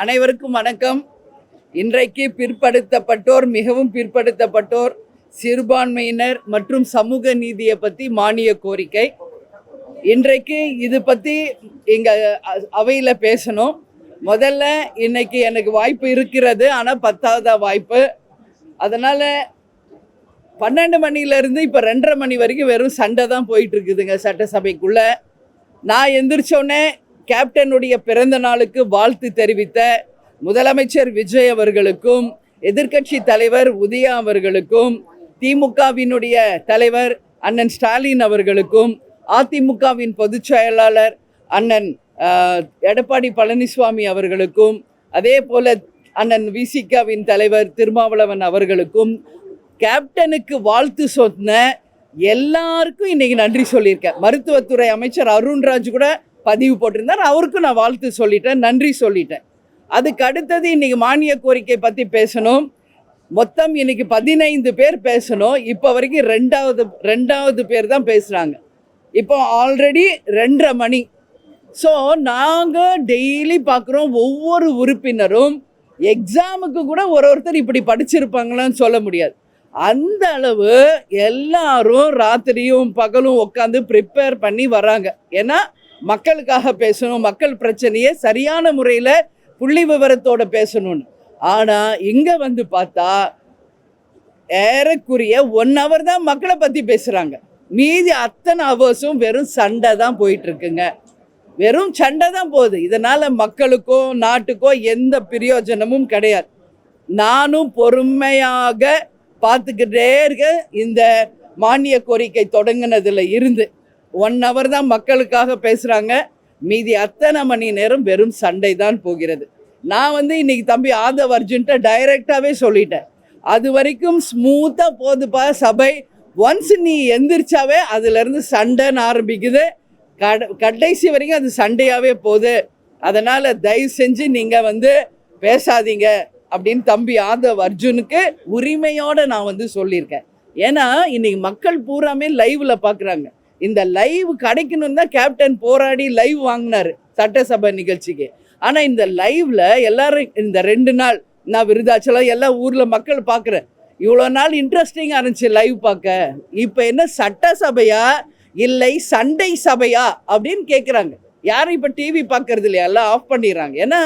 அனைவருக்கும் வணக்கம். இன்றைக்கு பிற்படுத்தப்பட்டோர், மிகவும் பிற்படுத்தப்பட்டோர், சிறுபான்மையினர் மற்றும் சமூக நீதியை பற்றி மானிய கோரிக்கை. இன்றைக்கு இது பற்றி இங்கே அவையில் பேசணும். முதல்ல இன்னைக்கு எனக்கு வாய்ப்பு இருக்கிறது, ஆனால் 10வது வாய்ப்பு. அதனால் 12 மணிலேருந்து இப்போ 2:30 மணி வரைக்கும் வெறும் சண்டை தான் போயிட்டு இருக்குதுங்க சட்டசபைக்குள்ளே. நான் எந்திரிச்சோடனே கேப்டனுடைய பிறந்த நாளுக்கு வாழ்த்து தெரிவித்த முதலமைச்சர் விஜய் அவர்களுக்கும், எதிர்க்கட்சி தலைவர் உதயா அவர்களுக்கும், திமுகவினுடைய தலைவர் அண்ணன் ஸ்டாலின் அவர்களுக்கும், அதிமுகவின் பொதுச் செயலாளர் அண்ணன் எடப்பாடி பழனிசாமி அவர்களுக்கும், அதே போல அண்ணன் விசிகாவின் தலைவர் திருமாவளவன் அவர்களுக்கும், கேப்டனுக்கு வாழ்த்து சொன்ன எல்லாருக்கும் இன்னைக்கு நன்றி சொல்லியிருக்கேன். மருத்துவத்துறை அமைச்சர் அருண்ராஜ் கூட பதிவு போட்டிருந்தார், அவருக்கும் நான் வாழ்த்து சொல்லிட்டேன், நன்றி சொல்லிட்டேன். அதுக்கு அடுத்தது இன்னைக்கு மானிய கோரிக்கை பற்றி பேசணும். மொத்தம் இன்னைக்கு 15 பேர் பேசணும். இப்போ வரைக்கும் ரெண்டாவது பேர் தான் பேசுகிறாங்க. இப்போ ஆல்ரெடி 2:30 மணி. ஸோ நாங்கள் டெய்லி பார்க்குறோம், ஒவ்வொரு உறுப்பினரும் எக்ஸாமுக்கு கூட ஒருத்தர் இப்படி படிச்சிருப்பாங்களான்னு சொல்ல முடியாது. அந்த அளவு எல்லாரும் ராத்திரியும் பகலும் உட்காந்து ப்ரிப்பேர் பண்ணி வராங்க. ஏன்னா மக்களுக்காக பேசணும், மக்கள் பிரச்சனையை சரியான முறையில் புள்ளி விவரத்தோடு பேசணும்னு. ஆனால் இங்கே வந்து பார்த்தா ஏறக்குறைய 1 hour தான் மக்களை பற்றி பேசுகிறாங்க. மீதி அத்தனை ஹவர்ஸும் வெறும் சண்டை தான் போயிட்டுருக்குங்க. வெறும் சண்டை தான் போகுது. இதனால் மக்களுக்கோ நாட்டுக்கோ எந்த பிரயோஜனமும் கிடையாது. நானும் பொறுமையாக பார்த்துக்கிட்டே இருக்க. இந்த மானிய கோரிக்கை தொடங்கினதில் இருந்து 1 hour தான் மக்களுக்காக பேசுகிறாங்க. மீதி அத்தனை மணி நேரம் வெறும் சண்டை தான் போகிறது. நான் இன்னைக்கு தம்பி ஆதவ் அர்ஜுன்ட்ட டைரெக்டாகவே சொல்லிட்டேன், அது வரைக்கும் ஸ்மூத்தாக போகுதுப்பா சபை. ஒன்ஸ் நீ எந்திரிச்சாவே அதுலேருந்து சண்டைன்னு ஆரம்பிக்குது, கடைசி வரைக்கும் அது சண்டையாகவே போகுது. அதனால் தயவு செஞ்சு நீங்கள் பேசாதீங்க அப்படின்னு தம்பி ஆதவ் அர்ஜுனுக்கு உரிமையோடு நான் சொல்லியிருக்கேன். ஏன்னா இன்னைக்கு மக்கள் பூராமே லைவில் பார்க்குறாங்க. இந்த லைவ் கிடைக்கணும் தான் கேப்டன் போராடி லைவ் வாங்கினார் சட்டசபை நிகழ்ச்சிக்கு. ஆனால் இந்த லைவில் எல்லாரும் இந்த 2 நாள் நான் விருதாச்சலம் எல்லா ஊரில் மக்கள் பார்க்குறேன். இவ்வளோ நாள் இன்ட்ரெஸ்டிங்காக இருந்துச்சு லைவ் பார்க்க. இப்போ என்ன சட்டசபையா இல்லை சண்டை சபையா அப்படின்னு கேட்குறாங்க. யாரும் இப்போ டிவி பார்க்கறது இல்லையா, எல்லாம் ஆஃப் பண்ணிடுறாங்க. ஏன்னா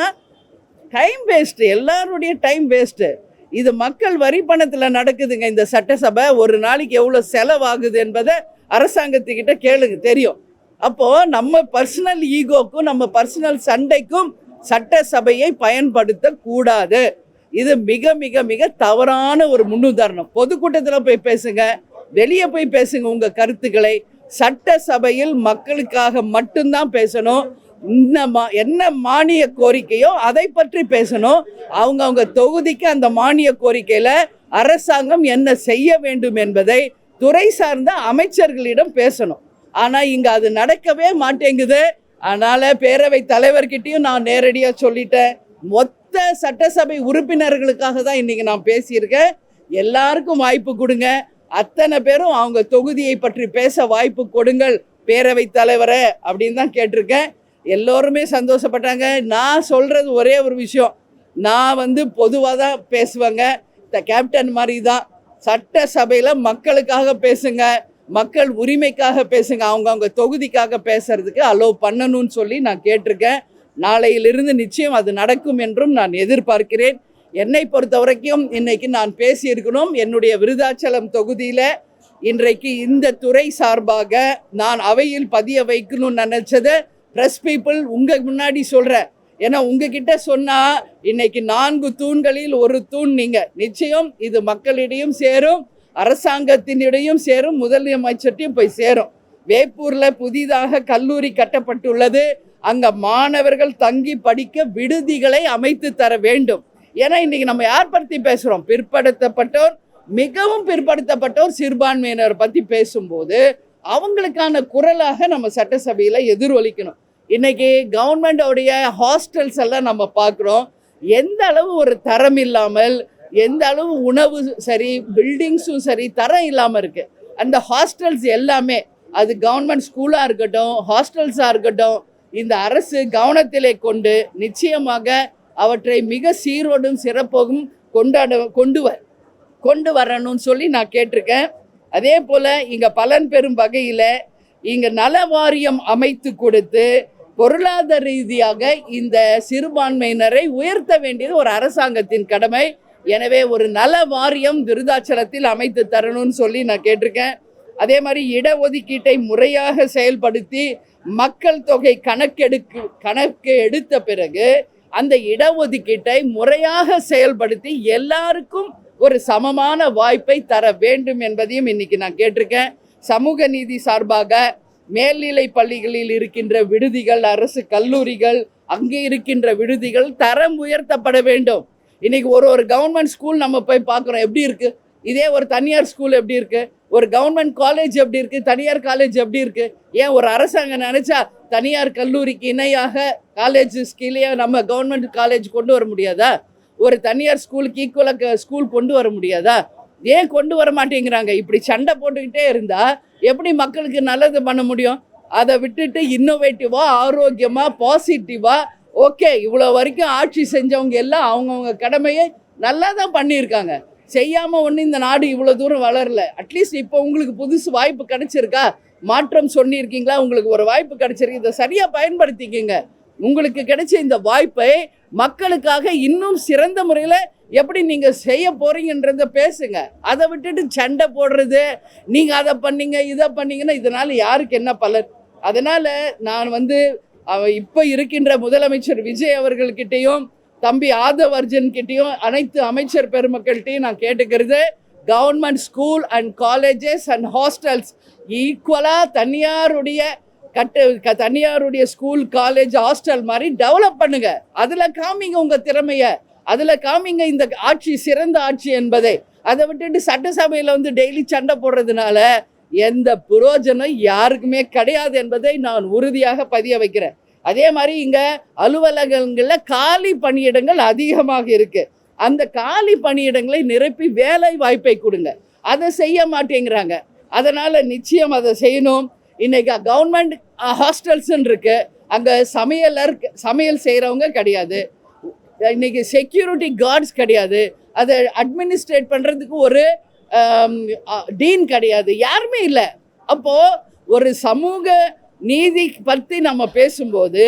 டைம் வேஸ்ட்டு, எல்லாருடைய டைம் வேஸ்ட்டு. இது மக்கள் வரி பணத்தில் நடக்குதுங்க இந்த சட்டசபை. ஒரு நாளைக்கு எவ்வளோ செலவாகுது என்பதை அரசாங்கத்துக்கிட்ட கேளுங்க, தெரியும். அப்போது நம்ம பர்சனல் ஈகோக்கும் நம்ம பர்சனல் சண்டைக்கும் சட்டசபையை பயன்படுத்தக்கூடாது. இது மிக மிக மிக தவறான ஒரு முன்னுதாரணம். பொதுக்கூட்டத்தில் போய் பேசுங்க, வெளியே போய் பேசுங்க உங்கள் கருத்துக்களை. சட்டசபையில் மக்களுக்காக மட்டும்தான் பேசணும். என்ன மானிய கோரிக்கையோ அதை பற்றி பேசணும். அவங்க தொகுதிக்கு அந்த மானிய கோரிக்கையில் அரசாங்கம் என்ன செய்ய வேண்டும் என்பதை துறை சார்ந்த அமைச்சர்களிடம் பேசணும். ஆனால் இங்கே அது நடக்கவே மாட்டேங்குது. அதனால் பேரவைத் தலைவர்கிட்டையும் நான் நேரடியாக சொல்லிட்டேன், மொத்த சட்டசபை உறுப்பினர்களுக்காக தான் இன்றைக்கி நான் பேசியிருக்கேன். எல்லாருக்கும் வாய்ப்பு கொடுங்க, அத்தனை பேரும் அவங்க தொகுதியை பற்றி பேச வாய்ப்பு கொடுங்கள் பேரவைத் தலைவரை அப்படின்னு தான் கேட்டிருக்கேன். எல்லோருமே சந்தோஷப்பட்டாங்க. நான் சொல்கிறது ஒரே ஒரு விஷயம், நான் பொதுவாக தான் பேசுவேங்க. கேப்டன் மாதிரி தான் சட்டசபையில் மக்களுக்காக பேசுங்க, மக்கள் உரிமைக்காக பேசுங்க, அவங்க தொகுதிக்காக பேசுறதுக்கு அலோவ் பண்ணணும்னு சொல்லி நான் கேட்டிருக்கேன். நாளையிலிருந்து நிச்சயம் அது நடக்கும் என்றும் நான் எதிர்பார்க்கிறேன். என்னை பொறுத்த வரைக்கும் இன்னைக்கு நான் பேசியிருக்கணும். என்னுடைய விருதாச்சலம் தொகுதியில் இன்றைக்கு இந்த துறை சார்பாக நான் அவையில் பதிய வைக்கணும்னு நினச்சதை ப்ரெஸ் பீப்புள் உங்கள் முன்னாடி சொல்கிறேன். ஏன்னா உங்ககிட்ட சொன்னால் இன்னைக்கு 4 தூண்களில் ஒரு தூண் நீங்கள். நிச்சயம் இது மக்களிடையும் சேரும், அரசாங்கத்தினிடையும் சேரும், முதலமைச்சர்ட்டையும் போய் சேரும். வேப்பூரில் புதிதாக கல்லூரி கட்டப்பட்டுள்ளது. அங்கே மாணவர்கள் தங்கி படிக்க விடுதிகளை அமைத்து தர வேண்டும். ஏன்னா இன்றைக்கி நம்ம யார் பற்றி பேசுகிறோம், பிற்படுத்தப்பட்டோர், மிகவும் பிற்படுத்தப்பட்டோர், சிறுபான்மையினர் பற்றி பேசும்போது அவங்களுக்கான குரலாக நம்ம சட்டசபையில் எதிரொலிக்கணும். இன்றைக்கி கவர்மெண்டோடைய ஹாஸ்டல்ஸ் எல்லாம் நம்ம பார்க்குறோம், எந்த அளவு ஒரு தரம் இல்லாமல், எந்த அளவு உணவு சரி, பில்டிங்ஸும் சரி தரம் இல்லாமல் இருக்குது. அந்த ஹாஸ்டல்ஸ் எல்லாமே, அது கவர்மெண்ட் ஸ்கூலாக இருக்கட்டும், ஹாஸ்டல்ஸாக இருக்கட்டும், இந்த அரசு கவனத்திலே கொண்டு நிச்சயமாக அவற்றை மிக சீரோடும் சிறப்போடும் கொண்டு வரணும்னு சொல்லி நான் கேட்டிருக்கேன். அதே போல் இங்கே பலன் பெறும் வகையில் இங்கே நல வாரியம் அமைத்து கொடுத்து பொருளாதார ரீதியாக இந்த சிறுபான்மையினரை உயர்த்த வேண்டியது ஒரு அரசாங்கத்தின் கடமை. எனவே ஒரு நல வாரியம் விருதாச்சலத்தில் அமைத்து தரணும்னு சொல்லி நான் கேட்டிருக்கேன். அதே மாதிரி இடஒதுக்கீட்டை முறையாக செயல்படுத்தி மக்கள் தொகை கணக்கு எடுத்த பிறகு அந்த இடஒதுக்கீட்டை முறையாக செயல்படுத்தி எல்லாருக்கும் ஒரு சமமான வாய்ப்பை தர வேண்டும் என்பதையும் இன்னைக்கு நான் கேட்டிருக்கேன். சமூக நீதி சார்பாக மேல்நிலை பள்ளிகளில் இருக்கின்ற விடுதிகள், அரசு கல்லூரிகள், அங்கே இருக்கின்ற விடுதிகள் தரம் உயர்த்தப்பட வேண்டும். இன்னைக்கு ஒரு கவர்மெண்ட் ஸ்கூல் நம்ம போய் பார்க்குறோம், எப்படி இருக்குது? இதே ஒரு தனியார் ஸ்கூல் எப்படி இருக்குது? ஒரு கவர்மெண்ட் காலேஜ் எப்படி இருக்குது? தனியார் காலேஜ் எப்படி இருக்குது? ஏன் ஒரு அரசாங்கம் நினச்சா தனியார் கல்லூரிக்கு இணையாக காலேஜ் கீழே நம்ம கவர்மெண்ட் காலேஜ் கொண்டு வர முடியாதா? ஒரு தனியார் ஸ்கூலுக்கு ஈக்குவலாக ஸ்கூல் கொண்டு வர முடியாதா? ஏன் கொண்டு வர மாட்டேங்கிறாங்க? இப்படி சண்டை போட்டுக்கிட்டே இருந்தால் எப்படி மக்களுக்கு நல்லது பண்ண முடியும்? அதை விட்டுட்டு இன்னோவேட்டிவாக, ஆரோக்கியமாக, பாசிட்டிவாக, ஓகே இவ்வளோ வரைக்கும் ஆட்சி செஞ்சவங்க எல்லாம் அவங்கவுங்க கடமையை நல்லா தான் பண்ணியிருக்காங்க. செய்யாமல் ஒன்று இந்த நாடு இவ்வளோ தூரம் வளரல. அட்லீஸ்ட் இப்போ உங்களுக்கு புதுசு வாய்ப்பு கிடைச்சிருக்கா? மாற்றம் சொன்னிருக்கீங்களா? உங்களுக்கு ஒரு வாய்ப்பு கிடைச்சிருக்கு, இதை சரியாக பயன்படுத்திக்கிங்க. உங்களுக்கு கிடைச்ச இந்த வாய்ப்பை மக்களுக்காக இன்னும் சிறந்த முறையில் எப்படி நீங்கள் செய்ய போகிறீங்கன்றத பேசுங்க. அதை விட்டுட்டு சண்டை போடுறது, நீங்கள் அதை பண்ணீங்க இதை பண்ணீங்கன்னா இதனால் யாருக்கு என்ன பலன்? அதனால் நான் இப்போ இருக்கின்ற முதலமைச்சர் விஜய் அவர்கள்கிட்டையும் தம்பி ஆதவ் அர்ஜுன்கிட்டையும் அனைத்து அமைச்சர் பெருமக்கள்கிட்டையும் நான் கேட்டுக்கிறது, government school and colleges and hostels ஈக்குவலாக தனியாருடைய ஸ்கூல், காலேஜ், ஹாஸ்டல் மாதிரி டெவலப் பண்ணுங்க. அதில் காமிங்க உங்கள் திறமையை, அதில் காமிங்க இந்த ஆட்சி சிறந்த ஆட்சி என்பதை. அதை விட்டுட்டு சட்டசபையில் டெய்லி சண்டை போடுறதுனால எந்த பிரயோஜனம் யாருக்குமே கிடையாது என்பதை நான் உறுதியாக பதிய வைக்கிறேன். அதே மாதிரி இங்கே அலுவலகங்களில் காலி பணியிடங்கள் அதிகமாக இருக்குது. அந்த காலி பணியிடங்களை நிரப்பி வேலை வாய்ப்பை கொடுங்க. அதை செய்ய மாட்டேங்கிறாங்க. அதனால் நிச்சயம் அதை செய்யணும். இன்றைக்கி கவர்மெண்ட் ஹாஸ்டல்ஸ்ன்னு இருக்குது, அங்கே சமையல் செய்கிறவங்க கிடையாது. இன்றைக்கி செக்யூரிட்டி கார்ட்ஸ் கிடையாது. அதை அட்மினிஸ்ட்ரேட் பண்ணுறதுக்கு ஒரு டீன் கிடையாது, யாருமே இல்லை. அப்போது ஒரு சமூக நீதி பற்றி நம்ம பேசும்போது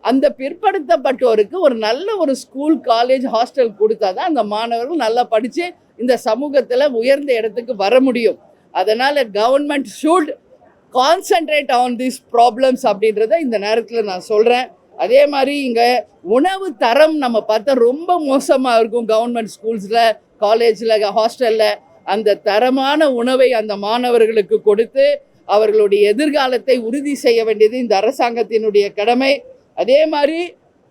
அந்த பிற்படுத்தப்பட்டோருக்கு ஒரு நல்ல ஒரு ஸ்கூல், காலேஜ், ஹாஸ்டல் கொடுத்தா தான் அந்த மாணவர்கள் நல்லா படித்து இந்த சமூகத்தில் உயர்ந்த இடத்துக்கு வர முடியும். அதனால் government should concentrate on this problems அப்படின்றத இந்த நேரத்தில் நான் சொல்கிறேன். அதே மாதிரி இங்கே உணவு தரம் நம்ம பார்த்தா ரொம்ப மோசமாக இருக்கும். கவர்மெண்ட் ஸ்கூல்ஸில், காலேஜில், ஹாஸ்டலில் அந்த தரமான உணவை அந்த மாணவர்களுக்கு கொடுத்து அவர்களுடைய எதிர்காலத்தை உறுதி செய்ய வேண்டியது இந்த அரசாங்கத்தினுடைய கடமை. அதே மாதிரி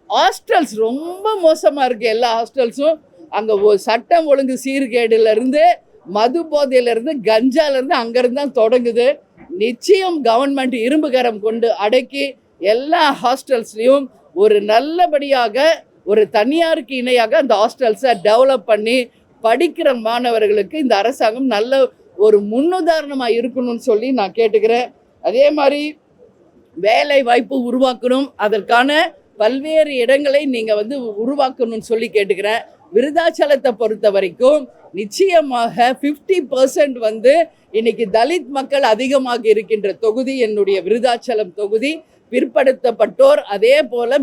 ஹாஸ்டல்ஸ் ரொம்ப மோசமாக இருக்குது. எல்லா ஹாஸ்டல்ஸும் அங்கே சட்டம் ஒழுங்கு சீர்கேடுலேருந்து, மது போதையிலேருந்து, கஞ்சாலேருந்து அங்கேருந்து தான் தொடங்குது. நிச்சயம் கவர்மெண்ட் இரும்பு கரம் கொண்டு அடக்கி எல்லா ஹாஸ்டல்ஸ்லையும் ஒரு நல்லபடியாக ஒரு தனியாருக்கு இணையாக அந்த ஹாஸ்டல்ஸை டெவலப் பண்ணி படிக்கிற மாணவர்களுக்கு இந்த அரசாங்கம் நல்ல ஒரு முன்னுதாரணமாக இருக்கணும்னு சொல்லி நான் கேட்டுக்கிறேன். அதே மாதிரி வேலை வாய்ப்பு உருவாக்கணும், அதற்கான பல்வேறு இடங்களை நீங்கள் உருவாக்கணும்னு சொல்லி கேட்டுக்கிறேன். விருதாச்சலத்தை பொறுத்த வரைக்கும் நிச்சயமாக 50% இன்னைக்கு தலித் மக்கள் அதிகமாக இருக்கின்ற தொகுதி என்னுடைய விருதாச்சலம் தொகுதி. பிற்படுத்தப்பட்டோர், அதே போல்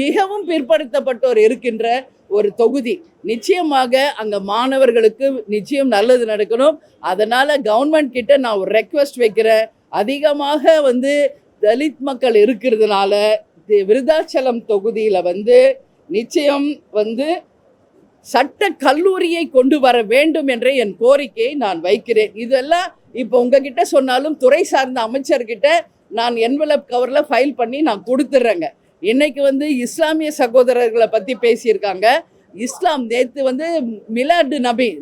மிகவும் பிற்படுத்தப்பட்டோர் இருக்கின்ற ஒரு தொகுதி. நிச்சயமாக அங்கே மாணவர்களுக்கு நிச்சயம் நல்லது நடக்கணும். அதனால் கவர்மெண்ட் கிட்ட நான் ஒரு ரெக்வெஸ்ட் வைக்கிறேன். அதிகமாக தலித் மக்கள் இருக்கிறதுனால விருதாச்சலம் தொகுதியில் நிச்சயம் சட்ட கல்லூரியை கொண்டு வர வேண்டும் என்ற என் கோரிக்கையை நான் வைக்கிறேன். இதெல்லாம் இப்போ உங்ககிட்ட சொன்னாலும் துறை சார்ந்த அமைச்சர்கிட்ட நான் என்வலப் கவரில் ஃபைல் பண்ணி நான் கொடுத்துட்றேங்க. இன்றைக்கி இஸ்லாமிய சகோதரர்களை பற்றி பேசியிருக்காங்க. இஸ்லாம் நேற்று மிலாடு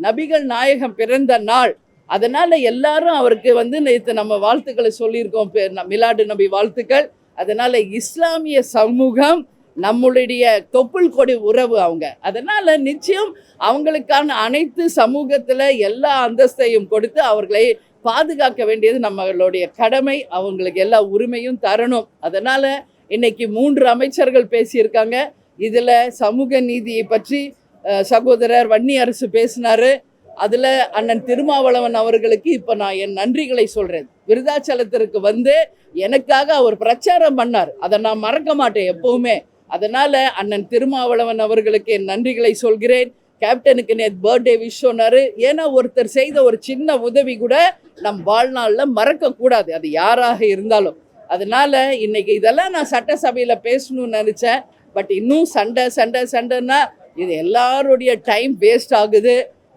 நபிகள் நாயகம் பிறந்த நாள். அதனால் எல்லாரும் அவருக்கு நேற்று நம்ம வாழ்த்துக்களை சொல்லியிருக்கோம், மிலாடு நபி வாழ்த்துக்கள். அதனால் இஸ்லாமிய சமூகம் நம்மளுடைய தொப்புள் கொடி உறவு அவங்க. அதனால் நிச்சயம் அவங்களுக்கான அனைத்து சமூகத்தில் எல்லா அந்தஸ்தையும் கொடுத்து அவர்களை பாதுகாக்க வேண்டியது நம்மளுடைய கடமை. அவங்களுக்கு எல்லா உரிமையும் தரணும். அதனால் இன்னைக்கு 3 அமைச்சர்கள் பேசியிருக்காங்க. இதில் சமூக நீதியை பற்றி சகோதரர் வன்னியரசு பேசினார். அதில் அண்ணன் திருமாவளவன் அவர்களுக்கு இப்போ நான் என் நன்றிகளை சொல்கிறேன். விருதாச்சலத்திற்கு வந்து எனக்காக அவர் பிரச்சாரம் பண்ணார், அதை நான் மறக்க மாட்டேன் எப்போவுமே. அதனால் அண்ணன் திருமாவளவன் அவர்களுக்கு என் நன்றிகளை சொல்கிறேன். கேப்டனுக்கு நேற்று பர்த்டே விஷ் சொன்னார். ஏன்னா ஒருத்தர் செய்த ஒரு சின்ன உதவி கூட நம் வாழ்நாளில் மறக்கக்கூடாது, அது யாராக இருந்தாலும். அதனால் இன்னைக்கு இதெல்லாம் நான் சட்டசபையில் பேசணும்னு நினச்சேன். பட் இன்னும் சண்டைன்னா இது எல்லாருடைய டைம் வேஸ்ட் ஆகுது.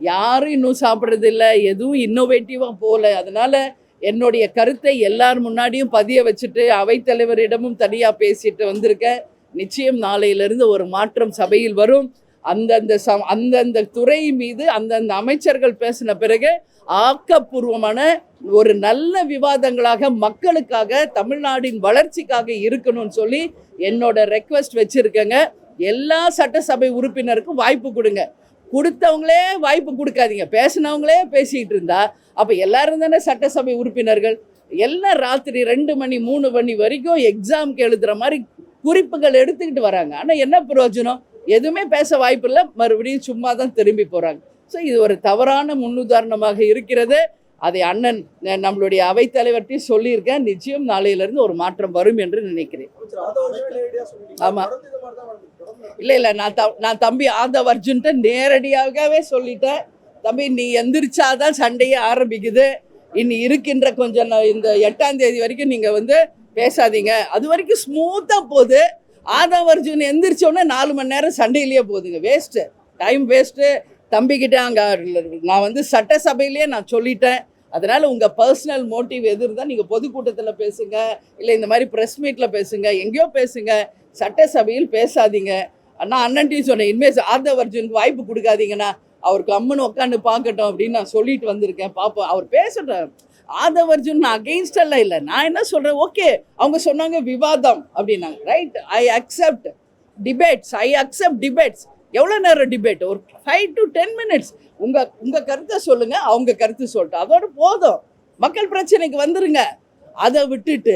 யாரும் இன்னும் சாப்பிட்றதில்ல, எதுவும் இன்னோவேட்டிவாக போகல. அதனால் என்னுடைய கருத்தை எல்லார் முன்னாடியும் பதிய வச்சுட்டு அவைத்தலைவரிடமும் தனியாக பேசிட்டு வந்திருக்கேன். நிச்சயம் நாளையிலிருந்து ஒரு மாற்றம் சபையில் வரும். அந்தந்த துறை மீது அந்தந்த அமைச்சர்கள் பேசின பிறகு ஆக்கப்பூர்வமான ஒரு நல்ல விவாதங்களாக மக்களுக்காக தமிழ்நாட்டின் வளர்ச்சிக்காக இருக்கணும்னு சொல்லி என்னோட ரெக்வெஸ்ட் வச்சுருக்கேங்க. எல்லா சட்டசபை உறுப்பினருக்கும் வாய்ப்பு கொடுங்க. கொடுத்தவங்களே வாய்ப்பு கொடுக்காதீங்க. பேசினவங்களே பேசிகிட்டு இருந்தா அப்போ எல்லாரும் தானே சட்டசபை உறுப்பினர்கள். எல்லாம் ராத்திரி 2 மணி 3 மணி வரைக்கும் எக்ஸாமுக்கு எழுதுகிற மாதிரி குறிப்புகள் எடுத்துக்கிட்டு வராங்க. ஆனால் என்ன பிரயோஜனம்? எதுவுமே பேச வாய்ப்பு இல்லை, மறுபடியும் சும்மா தான் திரும்பி போகிறாங்க. ஸோ இது ஒரு தவறான முன்னுதாரணமாக இருக்கிறது. அதை அண்ணன் நம்மளுடைய அவைத்தலைவர்கிட்டையும் சொல்லியிருக்கேன். நிச்சயம் நாளையிலிருந்து ஒரு மாற்றம் வரும் என்று நினைக்கிறேன். ஆமாம், இல்லை நான் தம்பி ஆதவ் அர்ஜுன்ட்ட நேரடியாகவே சொல்லிட்டேன். தம்பி நீ எந்திரிச்சாதான் சண்டையே ஆரம்பிக்குது. இனி இருக்கின்ற கொஞ்சம் இந்த 8ஆம் தேதி வரைக்கும் நீங்கள் வந்து பேசாதீங்க. அது வரைக்கும் ஸ்மூத்தாக போகுது. ஆதவ் அர்ஜுன் எந்திரிச்சோடனே 4 மணி நேரம் சண்டையிலேயே போகுதுங்க. Waste, time waste. தம்பிக்கிட்ட அங்கே நான் வந்து சட்டசபையிலே நான் சொல்லிட்டேன். அதனால் உங்கள் பர்சனல் மோட்டிவ் எது இருந்தால் நீங்கள் பொதுக்கூட்டத்தில் பேசுங்க, இல்லை இந்த மாதிரி ப்ரெஸ் மீட்டில் பேசுங்க, எங்கேயோ பேசுங்க, சட்டசபையில் பேசாதீங்க. நான் அண்ணன்ட்டையும் சொன்னேன், இனிமேல் ஆதவ் அர்ஜுனுக்கு வாய்ப்பு கொடுக்காதீங்கண்ணா, அவருக்கு அம்மனு உட்காந்து பார்க்கட்டும் அப்படின்னு நான் சொல்லிட்டு வந்திருக்கேன். பார்ப்போம், அவர் பேசட்டும். ஆதவ் அர்ஜுன் நான் அகெயின்ஸ்டெல்லாம் இல்லை. நான் என்ன சொல்கிறேன், ஓகே அவங்க சொன்னாங்க விவாதம் அப்படின்னாங்க, ரைட், ஐ அக்செப்ட் டிபேட்ஸ். எவ்வளோ நேரம் டிபேட்? ஒரு 5 to 10 minutes. உங்கள் கருத்தை சொல்லுங்கள், அவங்க கருத்து சொல்லிட்டு அதோட போதும். மக்கள் பிரச்சனைக்கு வந்துருங்க. அதை விட்டுட்டு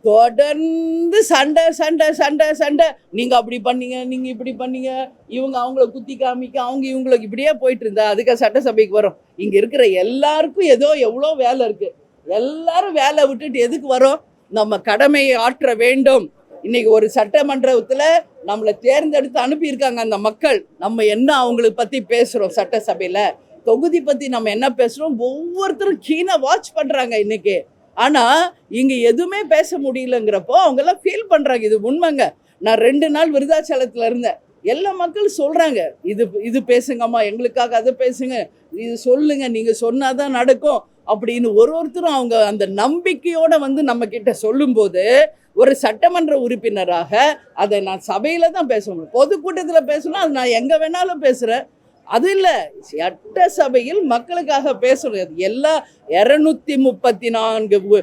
தொடர்ந்து சண்டை. நீங்கள் அப்படி பண்ணீங்க, நீங்கள் இப்படி பண்ணீங்க, இவங்க அவங்கள குத்தி காமிக்க, அவங்க இவங்களுக்கு இப்படியே போயிட்டு இருந்தா அதுக்காக சட்டசபைக்கு வரும்? இங்கே இருக்கிற எல்லாருக்கும் எவ்வளோ வேலை இருக்குது. எல்லாரும் வேலை விட்டுட்டு எதுக்கு வரோம்? நம்ம கடமையை ஆற்ற வேண்டும். இன்னைக்கு ஒரு சட்டமன்றத்தில் நம்மளை தேர்ந்தெடுத்து அனுப்பியிருக்காங்க அந்த மக்கள். நம்ம என்ன அவங்களுக்கு பற்றி பேசுகிறோம் சட்டசபையில், தொகுதி பற்றி நம்ம என்ன பேசுகிறோம், ஒவ்வொருத்தரும் கீனாக வாட்ச் பண்ணுறாங்க இன்னைக்கு. ஆனால் இங்கே எதுவுமே பேச முடியலங்கிறப்போ அவங்கெல்லாம் ஃபீல் பண்ணுறாங்க. இது உண்மைங்க. நான் 2 நாள் விருதாச்சலத்தில் இருந்தேன். எல்லா மக்களும் சொல்கிறாங்க, இது பேசுங்கம்மா, எங்களுக்காக அதை பேசுங்க, இது சொல்லுங்க, நீங்கள் சொன்னாதான் நடக்கும் அப்படின்னு ஒருத்தரும் அவங்க அந்த நம்பிக்கையோடு வந்து நம்மக்கிட்ட சொல்லும்போது, ஒரு சட்டமன்ற உறுப்பினராக அதை நான் சபையில் தான் பேச முடியும். பொதுக்கூட்டத்தில் பேசணும், அது நான் எங்கே வேணாலும் பேசுகிறேன். அது இல்லை, சட்டசபையில் மக்களுக்காக பேசுறது. எல்லா 234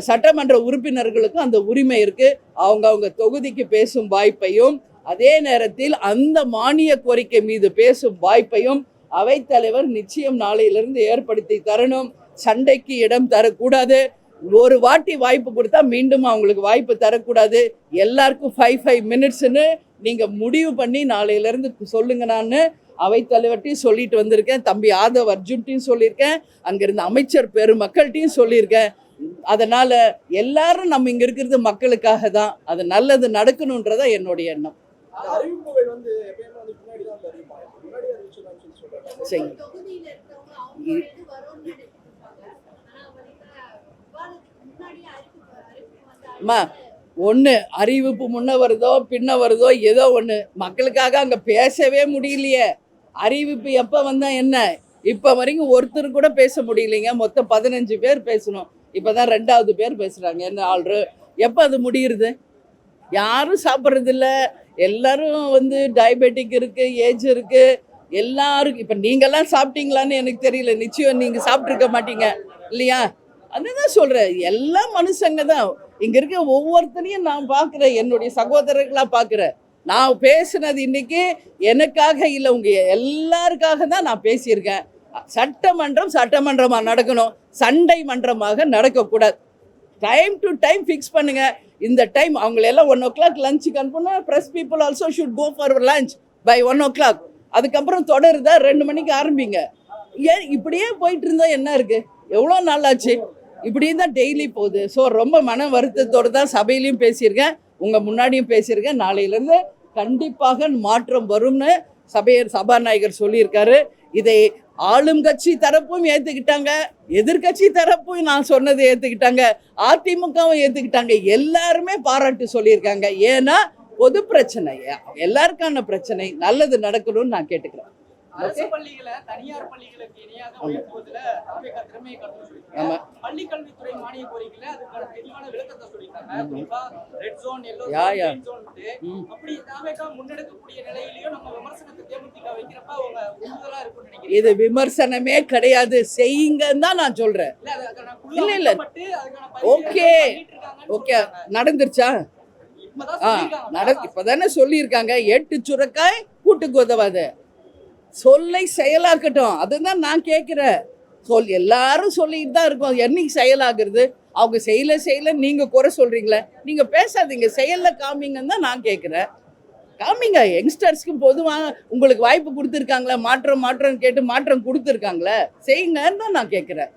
சட்டமன்ற உறுப்பினர்களுக்கும் அந்த உரிமை இருக்குது. அவங்க தொகுதிக்கு பேசும் வாய்ப்பையும், அதே நேரத்தில் அந்த மானிய கோரிக்கை மீது பேசும் வாய்ப்பையும் அவைத்தலைவர் நிச்சயம் நாளையிலிருந்து ஏற்படுத்தி தரணும். சண்டைக்கு இடம் தரக்கூடாது. ஒரு வாட்டி வாய்ப்பு கொடுத்தா மீண்டும் அவங்களுக்கு வாய்ப்பு தரக்கூடாது. எல்லாருக்கும் 5 minutesன்னு நீங்கள் முடிவு பண்ணி நாளையிலேருந்து சொல்லுங்க. நான் அவைத்தலைவர்கிட்டையும் சொல்லிட்டு வந்திருக்கேன், தம்பி ஆதவ் அர்ஜுன்ட்டையும் சொல்லியிருக்கேன், அங்கேருந்து அமைச்சர் பெருமக்கள்கிட்டையும் சொல்லியிருக்கேன். அதனால் எல்லாரும் நம்ம இங்கே இருக்கிறது மக்களுக்காக தான். அது நல்லது நடக்கணுன்றதா என்னுடைய எண்ணம். சரி, அம்மா, ஒன்று அறிவிப்பு முன்ன வருதோ பின்ன வருதோ ஏதோ ஒன்று, மக்களுக்காக அங்கே பேசவே முடியலையே. அறிவிப்பு எப்போ வந்தால் என்ன, இப்போ வரைக்கும் ஒருத்தர் கூட பேச முடியலைங்க. மொத்தம் 15 பேர் பேசணும், இப்போ தான் 2வது பேர் பேசுகிறாங்க. என்ன ஆள்ரு, எப்போ அது முடியுறது? யாரும் சாப்பிட்றதில்ல. எல்லாரும் வந்து டயபெட்டிக் இருக்குது, ஏஜ் இருக்குது, எல்லாருக்கும். இப்போ நீங்கள்லாம் சாப்பிட்டீங்களான்னு எனக்கு தெரியல, நிச்சயம் நீங்கள் சாப்பிட்ருக்க மாட்டீங்க இல்லையா? அதுதான் சொல்கிறேன், எல்லா மனுஷங்க தான். இங்கே இருக்க ஒவ்வொருத்தரையும் நான் பார்க்குறேன், என்னுடைய சகோதரர்களாக பார்க்குறேன். நான் பேசுனது இன்னைக்கு எனக்காக இல்லை, உங்கள் எல்லாருக்காக தான் நான் பேசியிருக்கேன். சட்டமன்றமாக நடக்கணும், சண்டை மன்றமாக நடக்கக்கூடாது. டைம் டு டைம் ஃபிக்ஸ் பண்ணுங்கள். இந்த டைம் அவங்களெல்லாம் 1 o'clock லஞ்சுக்கு அனுப்புனா press people also should go for lunch by 1 o'clock. அதுக்கப்புறம் தொடருதா 2 மணிக்கு ஆரம்பிங்க. ஏன் இப்படியே போயிட்டு இருந்தா என்ன இருக்கு? எவ்வளோ நாள் ஆச்சு? இப்படியே தான் டெய்லி போகுது. ஸோ ரொம்ப மன வருத்தத்தோடு தான் சபையிலையும் பேசியிருக்கேன், உங்கள் முன்னாடியும் பேசியிருக்கேன். நாளையிலேருந்து கண்டிப்பாக மாற்றம் வரும்னு சபாநாயகர் சொல்லியிருக்காரு. இதை ஆளும் கட்சி தரப்பும் ஏற்றுக்கிட்டாங்க, எதிர்கட்சி தரப்பும் நான் சொன்னதை ஏற்றுக்கிட்டாங்க, அதிமுகவும் ஏற்றுக்கிட்டாங்க. எல்லாருமே பாராட்டு சொல்லியிருக்காங்க. ஏன்னா பொது பிரச்சனை, எல்லாருக்கான பிரச்சனை, நல்லது நடக்கணும்னு நான் கேட்டுக்கிறேன். அரசு பள்ளிகளை தனியார் பள்ளிகளுக்கு இணையாக உயர்த்துவதில் திறமையை கட்டணும் சொல்லியிருக்காங்க. பள்ளி கல்வித்துறை மானிய கோரிக்கையில அதுக்கான தெளிவான விளக்கத்தை சொல்லியிருக்காங்க. குறிப்பா ரெட் ஜோன், எல்லோ ஜோன், அப்படி தாவேகா முன்னெடுக்கக்கூடிய நிலையிலையும் நம்ம விமர்சனத்தை தேமுதிக வைக்கிறப்ப அவங்க உறுதுதலா இருக்கும்னு நினைக்கிறேன். இது விமர்சனமே கிடையாது, செய்யுங்கன்னு தான் நான் சொல்றேன். இல்ல ஓகே ஓகே நடந்துருச்சா? இப்பதானே சொல்லியிருக்காங்க, 8 சுரக்காய் கூட்டுக்கு உதவாது. சொல்லை செயலாக்கட்டும், அதுதான் நான் கேட்குறேன். எல்லாரும் சொல்லிட்டு தான் இருக்கோம், என்னைக்கு செயலாகிறது? அவங்க செய்யல நீங்க குறை சொல்றீங்களே, நீங்க பேசாதீங்க, செயல்ல காமிங்கன்னு தான் நான் கேட்குறேன். காமிங்க. யங்ஸ்டர்ஸ்க்கு பொதுவாக உங்களுக்கு வாய்ப்பு கொடுத்துருக்காங்களே, மாற்றம் கேட்டு மாற்றம் கொடுத்துருக்காங்களே, செய்யுங்கன்னு தான் நான் கேட்குறேன்.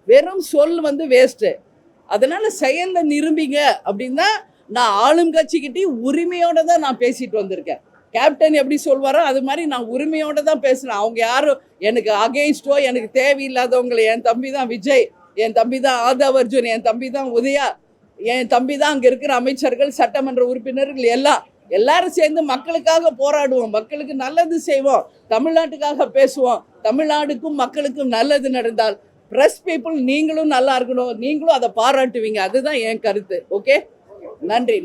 வெறும் சொல் வேஸ்ட்டு. அதனால செயல்ல நிரூபிங்க அப்படின்னா நான் ஆளும் கட்சிக்கிட்டையும் உரிமையோட தான் நான் பேசிட்டு வந்திருக்கேன். கேப்டன் எப்படி சொல்வாரோ அது மாதிரி நான் உரிமையோடு தான் பேசுகிறேன். அவங்க யாரும் எனக்கு அகெயின்ஸ்டோ, எனக்கு தேவையில்லாதவங்களை, என் தம்பி தான் விஜய், என் தம்பி தான் ஆதவ் அர்ஜுன், என் தம்பி தான் உதயா, என் தம்பி தான் அங்கே இருக்கிற அமைச்சர்கள், சட்டமன்ற உறுப்பினர்கள் எல்லாரும் சேர்ந்து மக்களுக்காக போராடுவோம், மக்களுக்கு நல்லது செய்வோம், தமிழ்நாட்டுக்காக பேசுவோம். தமிழ்நாடுக்கும் மக்களுக்கும் நல்லது நடந்தால் ப்ரெஸ் பீப்புள் நீங்களும் நல்லா இருக்கணும், நீங்களும் அதை பாராட்டுவீங்க. அதுதான் என் கருத்து. ஓகே, நன்றி.